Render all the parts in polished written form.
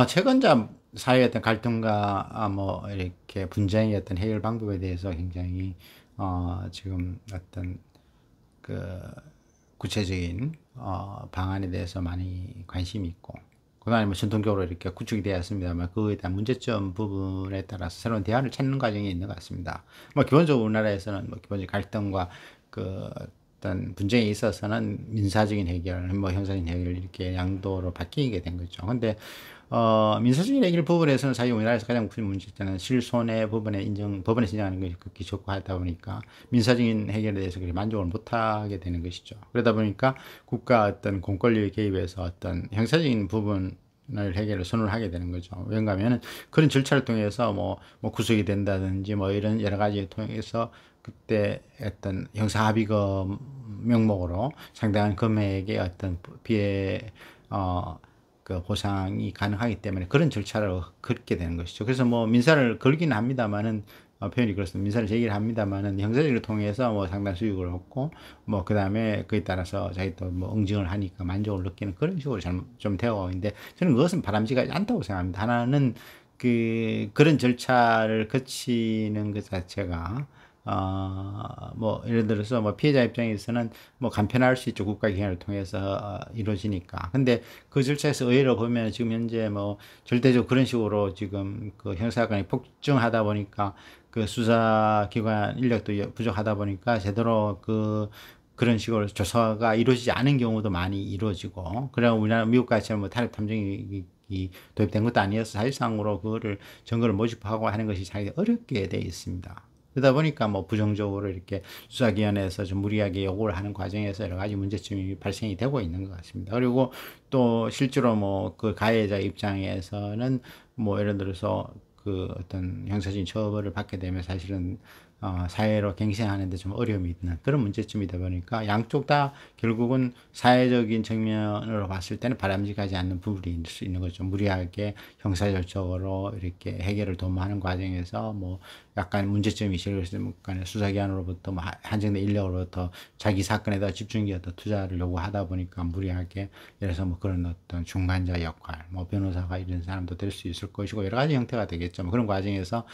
최근자 사회의 어떤 갈등과 뭐 이렇게 분쟁의 어떤 해결 방법에 대해서 굉장히 지금 어떤 그 구체적인 방안에 대해서 많이 관심이 있고, 그동안에 뭐 전통적으로 이렇게 구축이 되었습니다만 그에 대한 문제점 부분에 따라서 새로운 대안을 찾는 과정이 있는 것 같습니다. 뭐 기본적으로 우리나라에서는 뭐 기본적인 갈등과 그 어떤 분쟁에 있어서는 민사적인 해결, 뭐 형사적인 해결 이렇게 양도로 바뀌게 된 거죠. 근데 민사적인 해결 부분에서는 사실 우리나라에서 가장 큰 문제점은 실손해 부분에 법원에서 인정하는 것이 극히 적고하다 보니까 민사적인 해결에 대해서 그렇게 만족을 못하게 되는 것이죠. 그러다 보니까 국가 어떤 공권력의 개입에서 어떤 형사적인 부분을 해결을 선호를 하게 되는 거죠. 왜냐하면 그런 절차를 통해서 뭐 구속이 된다든지 뭐 이런 여러 가지를 통해서 그때 어떤 형사합의금 명목으로 상당한 금액의 어떤 피해 그 보상이 가능하기 때문에 그런 절차를 걷게 되는 것이죠. 그래서 뭐 민사를 걸기는 합니다만은 표현이 그렇습니다. 민사를 제기를 합니다만은 형사적을 통해서 뭐 상당 수익을 얻고 뭐 그다음에 그에 따라서 자기 또 뭐 응징을 하니까 만족을 느끼는 그런 식으로 좀 되어 있는데 저는 그것은 바람직하지 않다고 생각합니다. 하나는 그런 절차를 거치는 것 자체가 뭐 예를 들어서 뭐 피해자 입장에서는 뭐 간편할 수 있죠. 국가 기관을 통해서 이루어지니까. 근데 그 절차에서 의외로 보면 지금 현재 뭐 절대적으로 그런 식으로 지금 그 형사건이 폭증하다 보니까 그 수사기관 인력도 부족하다 보니까 제대로 그런 식으로 조사가 이루어지지 않은 경우도 많이 이루어지고, 그래 우리나라 미국같이 뭐 탄핵 탐정이 도입된 것도 아니어서 사실상으로 그거를 증거를 모집하고 하는 것이 자기 어렵게 돼 있습니다. 그러다 보니까 뭐 부정적으로 이렇게 수사기관에서 좀 무리하게 요구를 하는 과정에서 여러 가지 문제점이 발생이 되고 있는 것 같습니다. 그리고 또 실제로 뭐 그 가해자 입장에서는 뭐 예를 들어서 그 어떤 형사적인 처벌을 받게 되면 사실은 사회로 갱생하는데 좀 어려움이 있는 그런 문제점이다 보니까 양쪽 다 결국은 사회적인 측면으로 봤을 때는 바람직하지 않는 부분이 있을 수 있는 거죠. 무리하게 형사절적으로 이렇게 해결을 도모하는 과정에서 뭐 약간 문제점이 있으니까 수사기관으로부터 뭐 한정된 인력으로부터 자기 사건에다 집중기에 더 투자를 요구하다 보니까 무리하게 예를 들어서 뭐 그런 어떤 중간자 역할, 뭐 변호사가 이런 사람도 될 수 있을 것이고 여러 가지 형태가 되겠죠. 뭐 그런 과정에서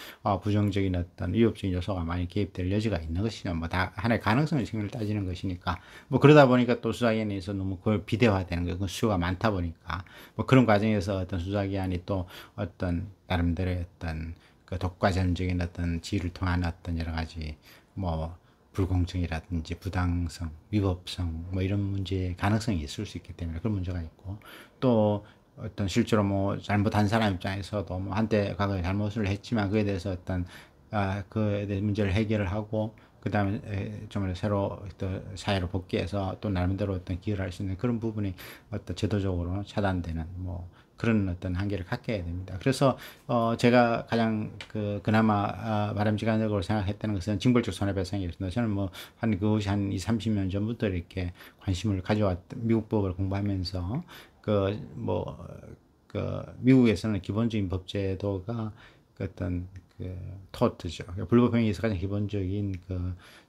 부정적인 어떤 위협적인 요소가 많이 개입될 여지가 있는 것이죠. 뭐 다 하나의 가능성의 측면을 따지는 것이니까 뭐 그러다 보니까 또 수사기관에서 너무 그걸 비대화되는 거예요. 그 수요가 많다 보니까 뭐 그런 과정에서 어떤 수사기관이 또 어떤 나름대로의 어떤 그 독과점적인 어떤 지위를 통한 어떤 여러 가지 뭐 불공정이라든지 부당성, 위법성 뭐 이런 문제의 가능성이 있을 수 있기 때문에 그런 문제가 있고, 또 어떤 실제로 뭐 잘못한 사람 입장에서도 뭐 한때 과거에 잘못을 했지만 그에 대해서 어떤 그에 대한 문제를 해결을 하고 그다음에 좀 새로 또 사회로 복귀해서 또 나름대로 어떤 기여를 할 수 있는 그런 부분이 어떤 제도적으로 차단되는 뭐 그런 어떤 한계를 갖게 됩니다. 그래서 제가 가장 그나마 바람직한적으로 생각했다는 것은 징벌적 손해배상이었습니다. 저는 뭐 한 그것이 한 20, 30년 전부터 이렇게 관심을 가져왔던 미국법을 공부하면서 뭐 미국에서는 기본적인 법제도가 어떤 토트죠. 불법행위에서 가장 기본적인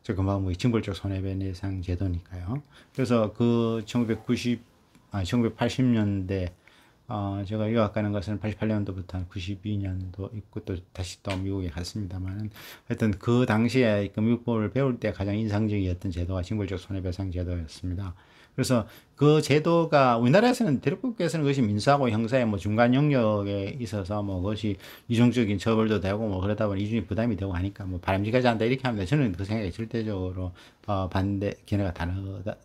저 금방 뭐 징벌적 손해배상 제도니까요. 그래서 1980년대 제가 유학 가는 것은 88년도부터 한 92년도 있고 또 다시 또 미국에 갔습니다만은 하여튼 그 당시에 그 미국법을 배울 때 가장 인상적이었던 제도가 징벌적 손해배상 제도였습니다. 그래서 그 제도가 우리나라에서는 대륙국에서는 그것이 민사하고 형사의 뭐 중간 영역에 있어서 뭐 그것이 이중적인 처벌도 되고 뭐 그러다 보니 이중이 부담이 되고 하니까 뭐 바람직하지 않다 이렇게 합니다. 저는 그 생각이 절대적으로 반대 견해가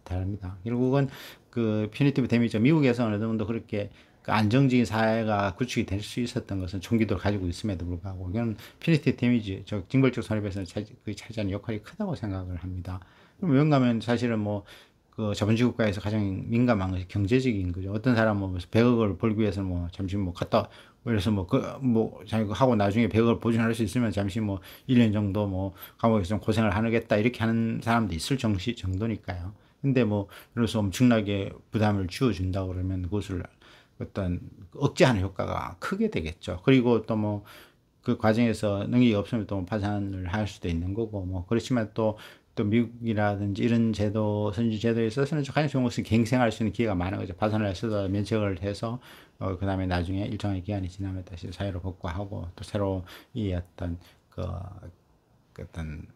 다릅니다. 결국은 그 퓨니티브 데미지 미국에서는 어느 정도 그렇게 그 안정적인 사회가 구축이 될 수 있었던 것은 총기도 가지고 있음에도 불구하고 이건 퓨니티브 데미지 징벌적 손해배상에서 차지하는 역할이 크다고 생각을 합니다. 그럼 왜냐하면 사실은 뭐 그 자본주의 국가에서 가장 민감한 것이 경제적인 거죠. 어떤 사람은 뭐 100억을 벌기 위해서 뭐 잠시 뭐 갔다 그래서 뭐 자기가 하고 나중에 100억을 보존할 수 있으면 잠시 뭐 1년 정도 뭐 감옥에서 좀 고생을 하겠다 이렇게 하는 사람도 있을 정도니까요. 근데 뭐 그래서 엄청나게 부담을 주어준다 그러면 그것을 어떤 억제하는 효과가 크게 되겠죠. 그리고 또 뭐 그 과정에서 능력이 없으면 또 파산을 할 수도 있는 거고 뭐 그렇지만 또 또 미국이라든지 이런 제도, 선진 제도에 있어서는 가장 좋은 것은 갱생할 수 있는 기회가 많은 거죠. 파산을 해서 면책을 해서, 그 다음에 나중에 일정한 기간이 지나면 다시 사회로 복구하고, 또 새로 이 어떤, 어떤,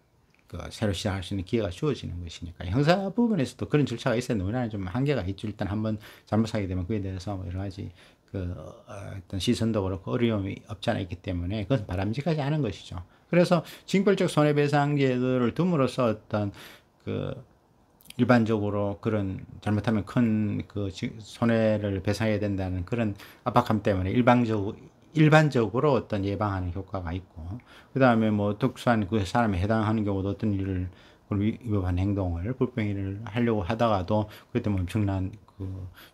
새로 시작할 수 있는 기회가 주어지는 것이니까. 형사 부분에서도 그런 절차가 있었는데, 우리나라는 좀 한계가 있죠. 일단 한번 잘못하게 되면 그에 대해서 뭐 여러 가지 어떤 시선도 그렇고 어려움이 없지 않아 있기 때문에 그것은 바람직하지 않은 것이죠. 그래서 징벌적 손해배상 제도를 둠으로써 어떤 그 일반적으로 그런 잘못하면 큰 손해를 배상해야 된다는 그런 압박감 때문에 일반적으로 어떤 예방하는 효과가 있고, 그 다음에 뭐 특수한 그 사람에 해당하는 경우도 어떤 일을 위법한 행동을 불법행위를 하려고 하다가도 그때 뭐 엄청난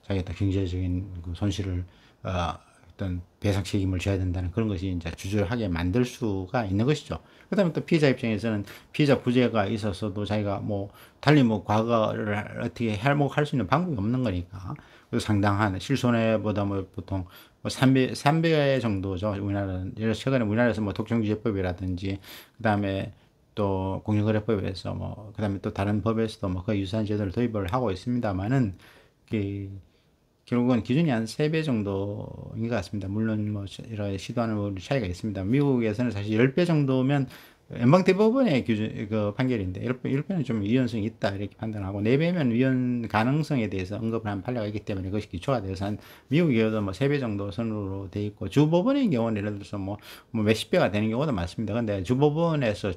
자기가 경제적인 손실을 어떤 배상 책임을 져야 된다는 그런 것이 이제 주저하게 만들 수가 있는 것이죠. 그 다음에 또 피해자 입장에서는 피해자 부재가 있어서도 자기가 뭐 달리 뭐 과거를 어떻게 할수 있는 방법이 없는 거니까. 그래서 상당한 실손해보다 뭐 보통 뭐 3배 정도죠. 우리나라는. 최근에 우리나라에서 뭐 독점주의법이라든지, 그 다음에 또 공정거래법에서 뭐, 그 다음에 또 다른 법에서도 뭐 거의 유사한 제도를 도입을 하고 있습니다만은, 결국은 기준이 한 3배 정도인 것 같습니다. 물론 뭐 여러 시도하는 차이가 있습니다. 미국에서는 사실 10배 정도면 연방대법원의 기준, 판결인데, 10배는 좀 위헌성이 있다, 이렇게 판단하고, 4배면 위헌 가능성에 대해서 언급을 한 판례가 있기 때문에 그것이 기초가 돼서 미국에도 뭐 3배 정도 선으로 돼 있고, 주법원의 경우는 예를 들어서 뭐 몇십 배가 되는 경우도 많습니다. 근데 주법원에서,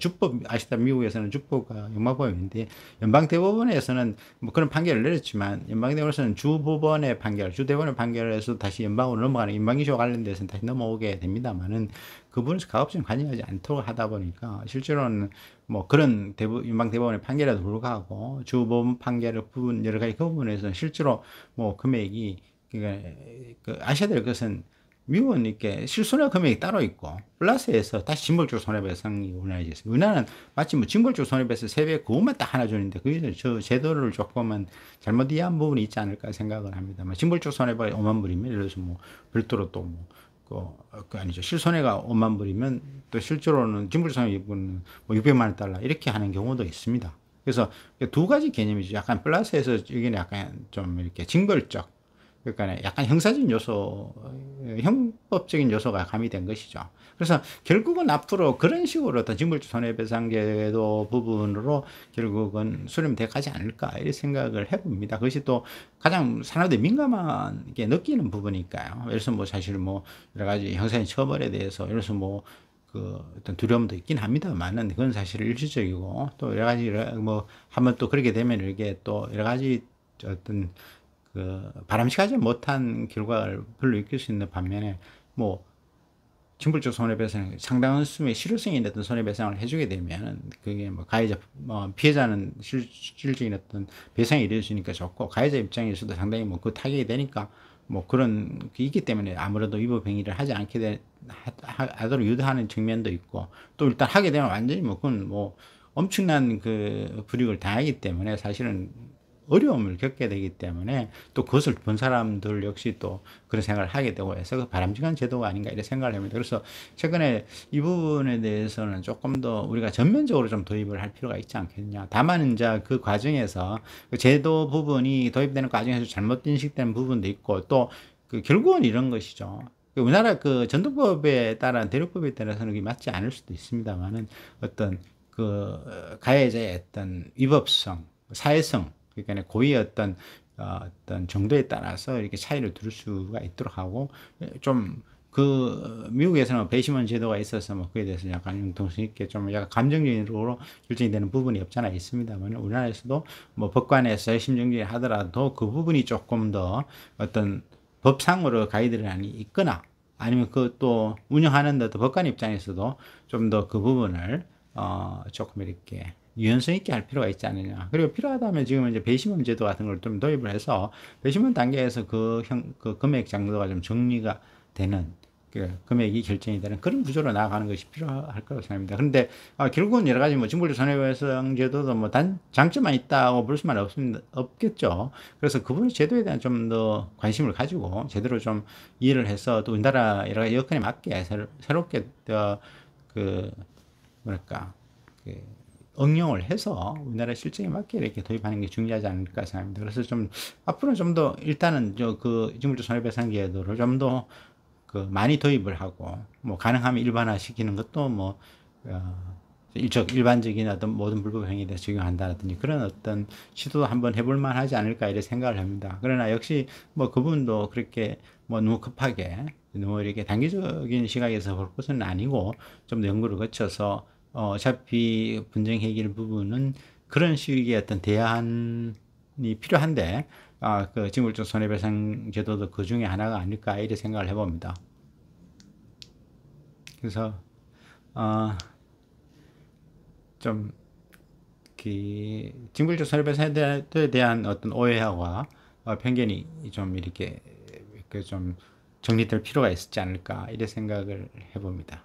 아시다시피 미국에서는 주법과 연방법인데, 연방대법원에서는 뭐 그런 판결을 내렸지만, 연방대법원에서는 주대법원의 판결에서 다시 연방으로 넘어가는 연방기소와 관련돼서는 다시 넘어오게 됩니다만은, 그 부분에서 가급적 관여하지 않도록 하다 보니까 실제로는 뭐 그런 연방대법원의 판결에도 불구하고 주법원 판결의 부분 여러 가지 그 부분에서는 실제로 뭐 금액이 아셔야 될 것은 미국은 이렇게 실손해 금액이 따로 있고 플러스에서 다시 징벌적 손해배상이 우리나라에 있습니다. 우리나라는 마치 뭐 징벌적 손해배상 3배 그것만 딱 하나 주는데 거기서 저 제도를 조금은 잘못 이해한 부분이 있지 않을까 생각을 합니다. 징벌적 손해배가 5만 불이면 예를 들어서 뭐 별도로 또 뭐 아니죠. 실손해가 5만 불이면 또 실제로는 징벌손해는 뭐 600만 원 달러 이렇게 하는 경우도 있습니다. 그래서 두 가지 개념이죠. 약간 플러스에서 여기는 약간 좀 이렇게 징벌적, 그러니까 약간 형사적인 요소, 형법적인 요소가 가미된 것이죠. 그래서 결국은 앞으로 그런 식으로 어떤 징벌적 손해배상제도 부분으로 결국은 수렴돼 가지 않을까 이런 생각을 해봅니다. 그것이 또 가장 사람들이 민감하게 느끼는 부분이니까요. 그래서 뭐 사실 뭐 여러 가지 형사적인 처벌에 대해서 그래서 뭐 어떤 두려움도 있긴 합니다만은 그건 사실 일시적이고 또 여러 가지 뭐 한번 또 그렇게 되면 이게 또 여러 가지 어떤 바람직하지 못한 결과를 불러일으킬 수 있는 반면에 뭐 징벌적 손해배상 상당한 수의 실효성이 있는 어떤 손해배상을 해주게 되면 그게 뭐 가해자 피해자는 실질적인 어떤 배상이 이루어지니까 좋고 가해자 입장에서도 상당히 뭐 그 타격이 되니까 뭐 그런 게 있기 때문에 아무래도 위법 행위를 하지 않게 하도록 유도하는 측면도 있고 또 일단 하게 되면 완전히 뭐 그건 뭐 엄청난 불이익을 당하기 때문에 사실은 어려움을 겪게 되기 때문에 또 그것을 본 사람들 역시 또 그런 생각을 하게 되고 해서 바람직한 제도가 아닌가 이런 생각을 합니다. 그래서 최근에 이 부분에 대해서는 조금 더 우리가 전면적으로 좀 도입을 할 필요가 있지 않겠냐. 다만 이제 그 과정에서 그 제도 부분이 도입되는 과정에서 잘못 인식되는 부분도 있고 또 결국은 이런 것이죠. 우리나라 전통법에 따른 대륙법에 따라서는 그게 맞지 않을 수도 있습니다만은 어떤 가해자의 어떤 위법성, 사회성 그러니까 고의의 어떤 정도에 따라서 이렇게 차이를 두를 수가 있도록 하고 좀 미국에서는 배심원 제도가 있어서 뭐 그에 대해서 약간 융통성 있게 좀 약간 감정적으로 결정이 되는 부분이 없잖아 있습니다만 우리나라에서도 뭐 법관에서 심정지를 하더라도 그 부분이 조금 더 어떤 법상으로 가이드라인이 있거나 아니면 또 운영하는데도 법관 입장에서도 좀 더 그 부분을 조금 이렇게 유연성 있게 할 필요가 있지 않느냐. 그리고 필요하다면 지금 이제 배심원 제도 같은 걸 좀 도입을 해서 배심원 단계에서 그 금액 정도가 좀 정리가 되는 금액이 결정이 되는 그런 구조로 나아가는 것이 필요할 거라고 생각합니다. 그런데 결국은 여러 가지 뭐 징벌적 손해배상 제도도 뭐 장점만 있다고 볼 수만 없겠죠. 그래서 그분 제도에 대한 좀 더 관심을 가지고 제대로 좀 이해를 해서 또 우리나라 여러 가지 여건에 맞게 새롭게 뭐랄까 응용을 해서 우리나라 실정에 맞게 이렇게 도입하는 게 중요하지 않을까 생각합니다. 그래서 좀 앞으로 좀 더 일단은 그 징벌적 손해배상 제도를 좀 더 많이 도입을 하고 뭐 가능하면 일반화시키는 것도 뭐 일반적인 어떤 모든 불법 행위에 대해서 적용한다든지 그런 어떤 시도도 한번 해볼 만하지 않을까 이렇게 생각을 합니다. 그러나 역시 뭐 그분도 그렇게 뭐 너무 급하게 너무 이렇게 단기적인 시각에서 볼 것은 아니고 좀 더 연구를 거쳐서 어차피 분쟁 해결 부분은 그런 식의 어떤 대안이 필요한데 그 징벌적 손해배상 제도도 그 중에 하나가 아닐까 이렇게 생각을 해봅니다. 그래서 좀 징벌적 손해배상에 대한 어떤 오해와 편견이 좀 이렇게 좀 정리될 필요가 있지 않을까 이런 생각을 해봅니다.